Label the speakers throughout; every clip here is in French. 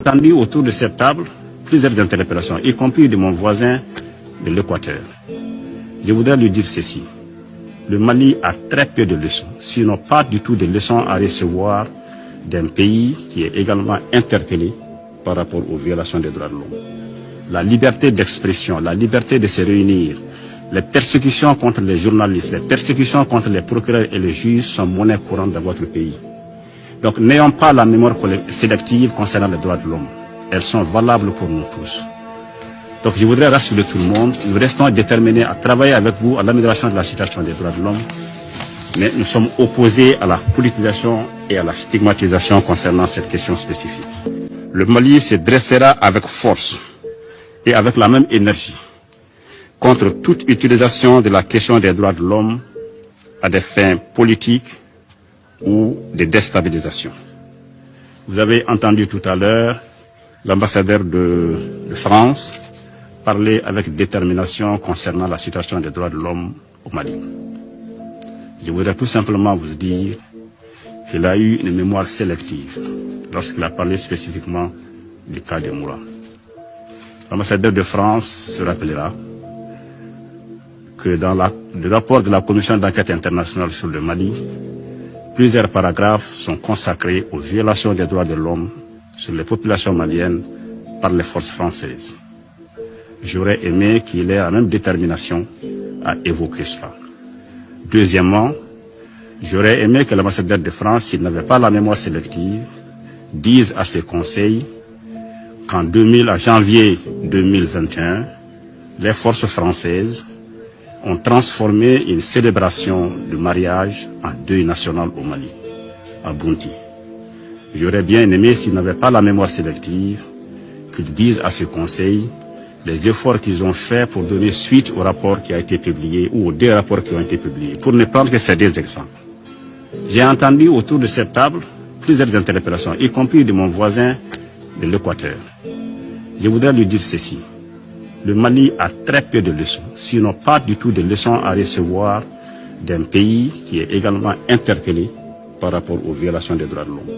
Speaker 1: Entendu autour de cette table plusieurs interpellations, y compris de mon voisin de l'Équateur. Je voudrais lui dire ceci. Le Mali a très peu de leçons, sinon pas du tout de leçons à recevoir d'un pays qui est également interpellé par rapport aux violations des droits de l'homme. La liberté d'expression, la liberté de se réunir, les persécutions contre les journalistes, les persécutions contre les procureurs et les juges sont monnaie courante dans votre pays. Donc n'ayons pas la mémoire sélective concernant les droits de l'homme. Elles sont valables pour nous tous. Donc je voudrais rassurer tout le monde, nous restons déterminés à travailler avec vous à l'amélioration de la situation des droits de l'homme, mais nous sommes opposés à la politisation et à la stigmatisation concernant cette question spécifique. Le Mali se dressera avec force et avec la même énergie contre toute utilisation de la question des droits de l'homme à des fins politiques ou de déstabilisation. Vous avez entendu tout à l'heure l'ambassadeur de France parler avec détermination concernant la situation des droits de l'homme au Mali. Je voudrais tout simplement vous dire qu'il a eu une mémoire sélective lorsqu'il a parlé spécifiquement du cas de Moura. L'ambassadeur de France se rappellera que dans le rapport de la Commission d'enquête internationale sur le Mali, plusieurs paragraphes sont consacrés aux violations des droits de l'homme sur les populations maliennes par les forces françaises. J'aurais aimé qu'il ait la même détermination à évoquer cela. Deuxièmement, j'aurais aimé que l'ambassadeur de France, s'il n'avait pas la mémoire sélective, dise à ses conseils qu'en janvier 2021, les forces françaises ont transformé une célébration de mariage en deuil national au Mali, à Bounti. J'aurais bien aimé, s'il n'avait pas la mémoire sélective, qu'il dise à ses conseils les efforts qu'ils ont faits pour donner suite au rapport qui a été publié ou aux deux rapports qui ont été publiés, pour ne prendre que ces deux exemples. J'ai entendu autour de cette table plusieurs interpellations, y compris de mon voisin de l'Équateur. Je voudrais lui dire ceci. Le Mali a très peu de leçons, sinon pas du tout de leçons à recevoir d'un pays qui est également interpellé par rapport aux violations des droits de l'homme.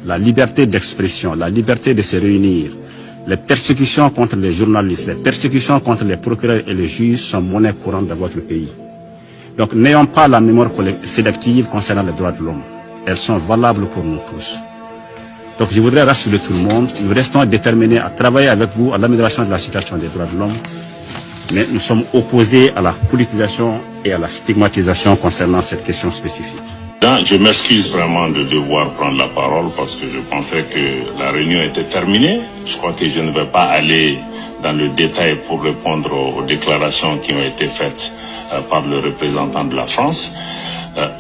Speaker 1: La liberté d'expression, la liberté de se réunir, les persécutions contre les journalistes, les persécutions contre les procureurs et les juges sont monnaie courante dans votre pays. Donc n'ayons pas la mémoire sélective concernant les droits de l'homme. Elles sont valables pour nous tous. Donc je voudrais rassurer tout le monde, nous restons déterminés à travailler avec vous à l'amélioration de la situation des droits de l'homme, mais nous sommes opposés à la politisation et à la stigmatisation concernant cette question spécifique.
Speaker 2: Je m'excuse vraiment de devoir prendre la parole parce que je pensais que la réunion était terminée. Je crois que je ne vais pas aller dans le détail pour répondre aux déclarations qui ont été faites par le représentant de la France.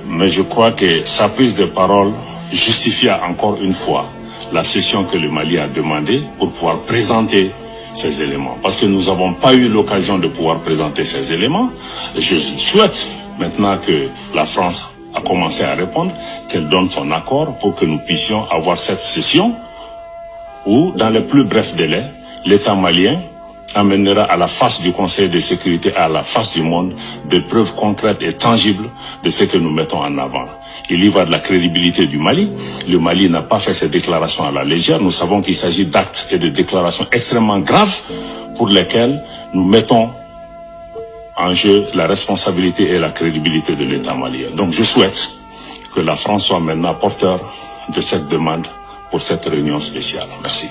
Speaker 2: Mais je crois que sa prise de parole justifie encore une fois la session que le Mali a demandée pour pouvoir présenter ces éléments. Parce que nous n'avons pas eu l'occasion de pouvoir présenter ces éléments. Je souhaite maintenant que la France a commencé à répondre, qu'elle donne son accord pour que nous puissions avoir cette session où, dans les plus brefs délais, l'État malien amènera à la face du Conseil de sécurité, à la face du monde, des preuves concrètes et tangibles de ce que nous mettons en avant. Il y va de la crédibilité du Mali. Le Mali n'a pas fait ces déclarations à la légère. Nous savons qu'il s'agit d'actes et de déclarations extrêmement graves pour lesquels nous mettons en jeu la responsabilité et la crédibilité de l'État malien. Donc je souhaite que la France soit maintenant porteur de cette demande pour cette réunion spéciale. Merci.